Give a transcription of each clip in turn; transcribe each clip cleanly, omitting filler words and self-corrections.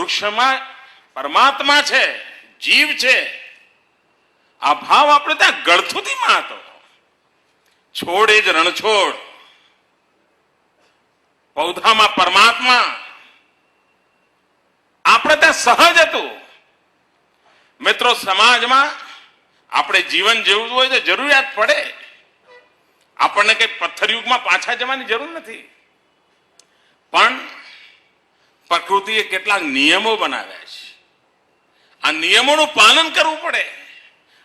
વૃક્ષમાં પરમાત્મા છે, જીવ છે, આ ભાવ આપણે ત્યાં ગળથુથીમાં હતો. છોડ એ જ રણછોડ, પૌધામાં પરમાત્મા આપણે ત્યાં સહજ હતું. મિત્રો, સમાજમાં આપણે જીવન જીવવું હોય તો જરૂરિયાત પડે. આપણને કઈ પથ્થરયુગમાં પાછા જવાની જરૂર નથી. પણ પ્રકૃતિએ કેટલાક નિયમો બનાવ્યા છે. આ નિયમોનું પાલન કરવું પડે.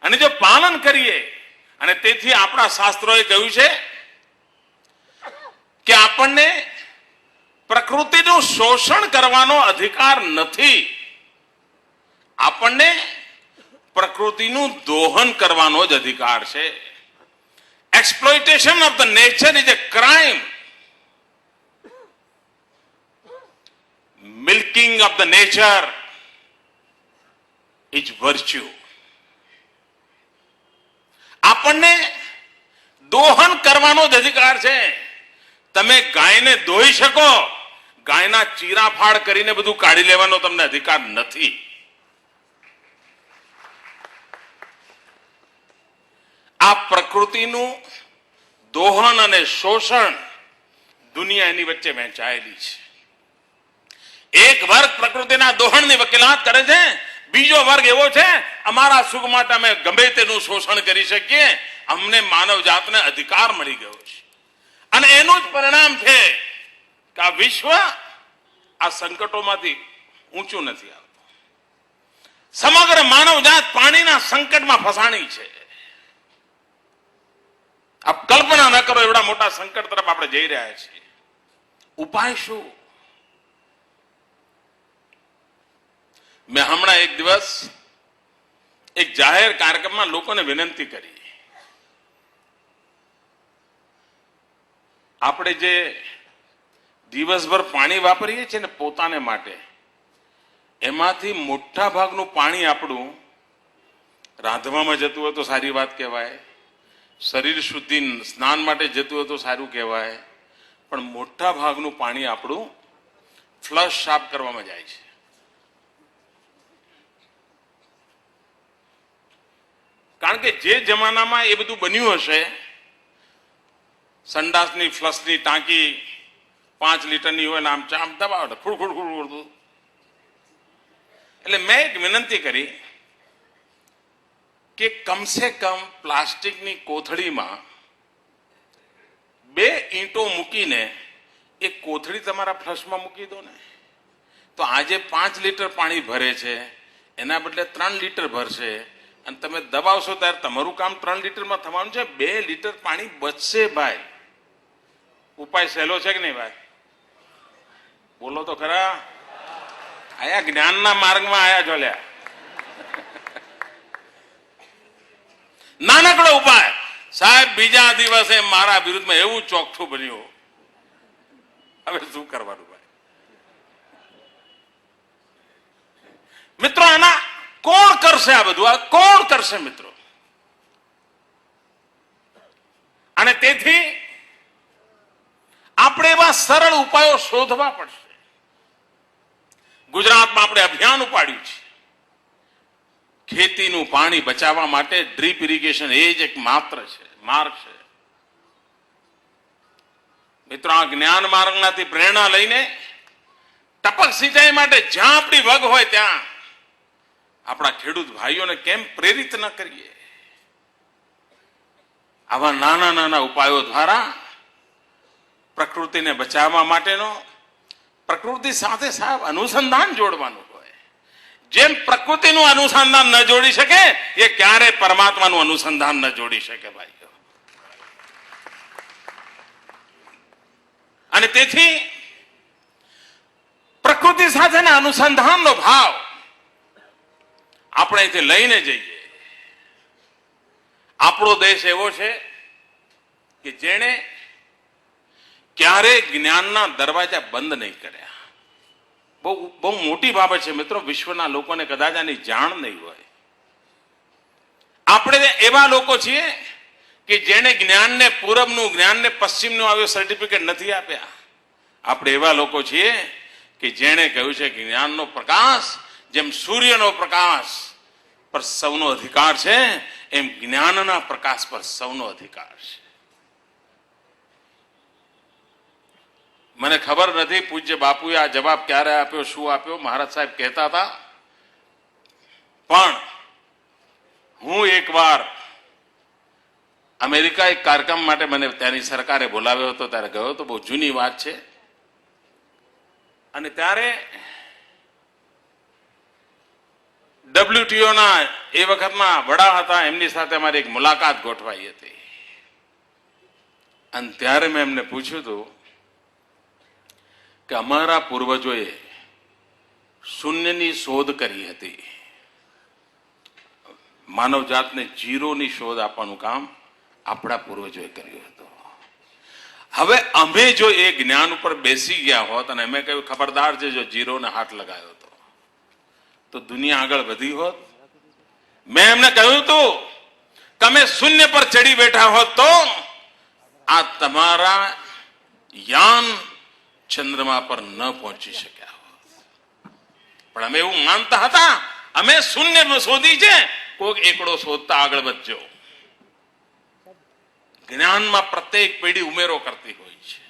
અને જો પાલન કરીએ, અને તેથી આપણા શાસ્ત્રોએ કહ્યું છે કે આપણને પ્રકૃતિનું શોષણ કરવાનો અધિકાર નથી. આપણને પ્રકૃતિનું દોહન કરવાનો જ અધિકાર છે. Exploitation of the nature is A crime. Milking of the nature is virtue. આપણને દોહન કરવાનો જ અધિકાર છે. તમે ગાયને દોહી શકો, ગાયના ચીરાફાડ કરીને બધું કાઢી લેવાનો તમને અધિકાર નથી. આ પ્રકૃતિનું દોહન અને શોષણ દુનિયા એની વચ્ચે વહેંચાયેલી છે. એક વર્ગ પ્રકૃતિના દોહનની વકીલાત કરે છે, બીજો વર્ગ એવો છે અમારા સુખ માટે અમે ગમે તેનું શોષણ કરી શકીએ, અમને માનવ જાતને અધિકાર મળી ગયો છે. અને એનું જ પરિણામ છે કે આ વિશ્વ આ સંકટોમાંથી ઊંચું નથી આવતું. સમગ્ર માનવ જાત પાણીના સંકટમાં ફસાણી છે. આપ કલ્પના ન કરો એવડા મોટા સંકટ તરફ આપણે જઈ રહ્યા છીએ. ઉપાય શું? મેં હમણાં એક દિવસ એક જાહેર કાર્યક્રમમાં લોકોને વિનંતી કરી, આપણે જે દિવસભર પાણી વાપરીએ છીએ ને પોતાને માટે, એમાંથી મોટા ભાગનું પાણી આપણું રાંધવામાં જતું હોય તો સારી વાત કહેવાય, શરીર શુદ્ધિ સ્નાન માટે જતું હોય તો સારું કહેવાય, પણ મોટા ભાગનું પાણી આપણું ફ્લશ સાફ કરવામાં જાય છે. કારણ કે જે જમાનામાં એ બધું બન્યું હશે, સંડાસની ફ્લશની ટાંકી 5 લીટરની હોય ને આમ ચામ દબાવો ખુડખુડ ખુડખુડ. એટલે મેં એક વિનંતી કરી કે કમસે કમ પ્લાસ્ટિકની કોથળીમાં 2 ઈંટો મૂકીને એ કોથળી તમારા ફ્લશમાં મૂકી દો ને, તો આજે 5 લીટર પાણી ભરે છે એના બદલે 3 લીટર ભરશે. અને તમે દબાવશો ત્યારે તમારું કામ 3 લીટરમાં થવાનું છે, 2 લીટર પાણી બચશે. ભાઈ, ઉપાય સહેલો છે કે નહીં? ભાઈ બોલો તો ખરા. આયા જ્ઞાનના માર્ગમાં આયા જોલ્યા. નાનકડો ઉપાય. સાહેબ, બીજા દિવસે મારા વિરુદ્ધમાં એવું ચોખ્ઠું બન્યું. હવે શું કરવાનું ભાઈ? મિત્રો, આના કોણ કરશે? આ બધું આ કોણ કરશે મિત્રો? અને તેથી આપણે એવા સરળ ઉપાયો શોધવા પડશે. ગુજરાતમાં આપણે અભિયાન ઉપાડ્યું છે. ખેતીનું પાણી બચાવવા માટે ડ્રીપ ઇરિગેશન એ જ એક માત્ર છે, માર્ગ છે. મિત્રો, આ જ્ઞાન માર્ગમાંથી પ્રેરણા લઈને ટપક સિંચાઈ માટે જ્યાં આપણી વગ હોય ત્યાં આપણા ખેડૂત ભાઈઓને કેમ પ્રેરિત ન કરીએ? આવા નાના નાના ઉપાયો દ્વારા પ્રકૃતિને બચાવવા માટેનો પ્રકૃતિ સાથે સાહેબ અનુસંધાન જોડવાનું હોય. જેમ પ્રકૃતિનું અનુસંધાન ન જોડી શકે, એ ક્યારે પરમાત્માનું અનુસંધાન ન જોડી શકે ભાઈઓ. અને તેથી પ્રકૃતિ સાથેના અનુસંધાનનો ભાવ આપણે અહીંથી લઈને જઈએ. આપણો દેશ એવો છે કે જેણે ક્યારેય જ્ઞાનના દરવાજા બંધ નહીં કર્યા. બહુ મોટી બાબત છે મિત્રો. વિશ્વના લોકોને કદાચ આની જાણ નહીં હોય. આપણે એવા લોકો છીએ કે જેણે જ્ઞાનને પૂરબનું, જ્ઞાનને પશ્ચિમનું આવ્યો સર્ટિફિકેટ નથી આપ્યા. આપણે એવા લોકો છીએ કે જેણે કહ્યું છે કે જ્ઞાનનો પ્રકાશ જેમ સૂર્યનો પ્રકાશ પર સૌનો અધિકાર છે એમ જ્ઞાનના પ્રકાશ પર સૌનો અધિકાર છે. મને ખબર નથી પૂજ્ય બાપુએ આ જવાબ ક્યારે આપ્યો, શું આપ્યો, મહારાજ સાહેબ કહેતા હતા. પણ હું એકવાર અમેરિકા એક કાર્યક્રમ માટે મને ત્યાંની સરકારે બોલાવ્યો હતો, ત્યારે ગયો હતો. બહુ જૂની વાત છે. અને ત્યારે WTOના એ વખતના વડા હતા, એમની સાથે અમારી એક મુલાકાત ગોઠવાઈ હતી. અને ત્યારે મેં એમને પૂછ્યું હતું કે અમારા પૂર્વજોએ શૂન્યની શોધ કરી હતી, માનવજાતને ઝીરોની શોધ આપવાનું કામ આપણા પૂર્વજોએ કર્યું હતું. હવે અમે જો એ જ્ઞાન ઉપર બેસી ગયા હોત અને અમે કહ્યું ખબરદાર છે જો ઝીરોને હાથ લગાવ્યો હતો તો દુનિયા આગળ વધી હોત. મેં એમને કહ્યું હતું કે અમે શૂન્ય પર ચડી બેઠા હોત તો આ તમારા યાન ચંદ્રમા પર ન પહોંચી શક્યા હોત. પણ અમે એવું માનતા હતા અમે શૂન્ય શોધી છે, કોઈક એકડો શોધતા આગળ વધજો. જ્ઞાનમાં પ્રત્યેક પેઢી ઉમેરો કરતી હોય છે.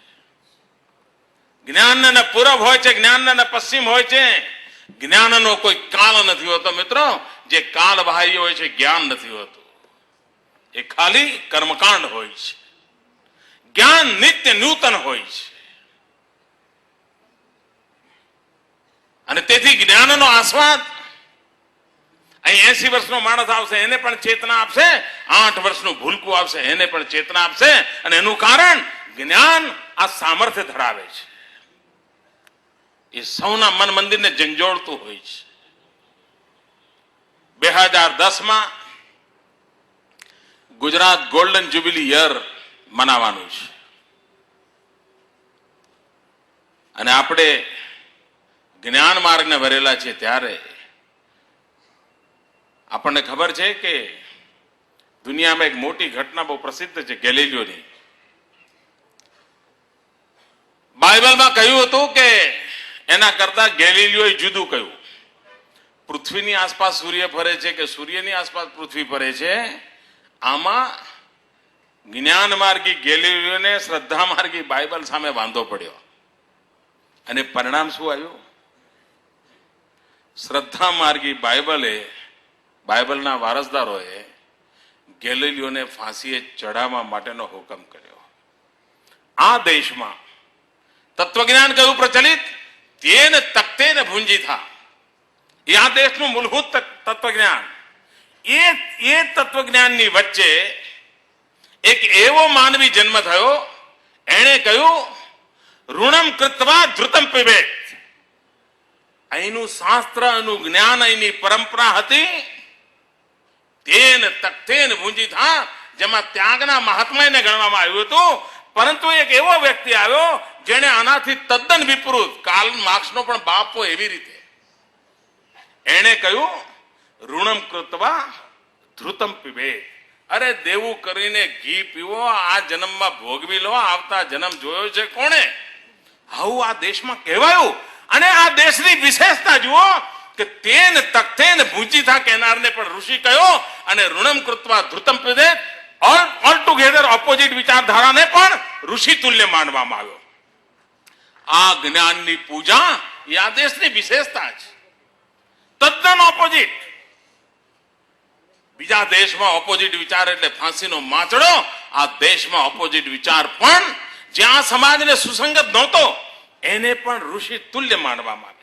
જ્ઞાનને પૂરબ હોય છે, જ્ઞાનને પશ્ચિમ હોય છે. જ્ઞાનનો કોઈ કાળ નથી હોતો મિત્રો. જે કાળ બાહ્ય હોય છે જ્ઞાન નથી હોતું, એ ખાલી કર્મકાંડ હોય છે. જ્ઞાન નિત્ય નૂતન હોય છે. અને તેથી જ્ઞાનનો આસ્વાદ અહીં 80 વર્ષનો માણસ આવશે એને પણ ચેતના આપશે, 8 વર્ષનું ભૂલકું આવશે એને પણ ચેતના આપશે. અને એનું કારણ જ્ઞાન આ સામર્થ્ય ધરાવે છે. એ સૌના મન મંદિરને ઝંઝોળતું હોય છે. 2010માં ગુજરાત ગોલ્ડન જ્યુબિલી યર મનાવવાનું છે. અને આપણે જ્ઞાન માર્ગને વરેલા છે ત્યારે આપણને ખબર છે કે દુનિયામાં એક મોટી ઘટના બહુ પ્રસિદ્ધ છે ગેલિલિયોની. બાઇબલમાં કહ્યું હતું કે એના કરતા ગેલિલિયોએ જુદું કહ્યું. પૃથ્વીની આસપાસ સૂર્ય ફરે છે કે સૂર્યની આસપાસ પૃથ્વી ફરે છે, આમાં જ્ઞાન માર્ગી ગેલિલિયોને શ્રદ્ધા માર્ગી બાઇબલ સામે વાંધો પડ્યો. અને પરિણામ શું આવ્યું? શ્રદ્ધા માર્ગી બાઇબલના વારસદારોએ ગેલિલિયોને ફાંસીએ ચડાવવા માટેનો હુકમ કર્યો. આ દેશમાં તત્વજ્ઞાન કયું પ્રચલિત? તેન તખ્તેન ભુંજી થા. એ આ દેશનું મૂળભૂત તત્વજ્ઞાન. એ તત્વજ્ઞાનની વચ્ચે એક એવો માનવી જન્મ થયો, એણે કહ્યું ઋણમ કૃત્વા ધૃતમ પિબેત. અહીંનું શાસ્ત્ર, એનું જ્ઞાન, અહીંની પરંપરા હતી તેન તખ્તેન ભુંજી થા, જેમાં ત્યાગના મહાત્માને ગણવામાં આવ્યું હતું. પરંતુ એક એવો વ્યક્તિ આવ્યો જેને આનાથી તદ્દન વિપરીત, કાર્લ માર્ક્સનો પણ બાપ હોય એવી રીતે, એણે કહ્યું ઋણમ કૃત્વા ધૃતમ પિબેત. અરે દેવું કરીને ઘી પીવો, આ જન્મમાં ભોગવી લો, આવતા જન્મ જોયો છે કોણે? આવું આ દેશમાં કહેવાયું. અને આ દેશની વિશેષતા જુઓ કે તેન તખ્તેન ભુંજી થા કહેનારને પણ ઋષિ કહ્યો, અને ઋણમ કૃત્વા ધૃતમ પિબેત ઓલ ટુગેધર ઓપોઝિટ વિચારધારાને પણ ઋષિ તુલ્ય માનવામાં આવ્યો. આ જ્ઞાનની પૂજા એ આ દેશની વિશેષતા છે. તદ્દન ઓપોઝિટ. બીજા દેશમાં ઓપોઝિટ વિચાર એટલે ફાંસીનો માંચડો. આ દેશમાં ઓપોઝિટ વિચાર પણ જ્યાં સમાજને સુસંગત નહોતો એને પણ ઋષિ તુલ્ય માનવામાં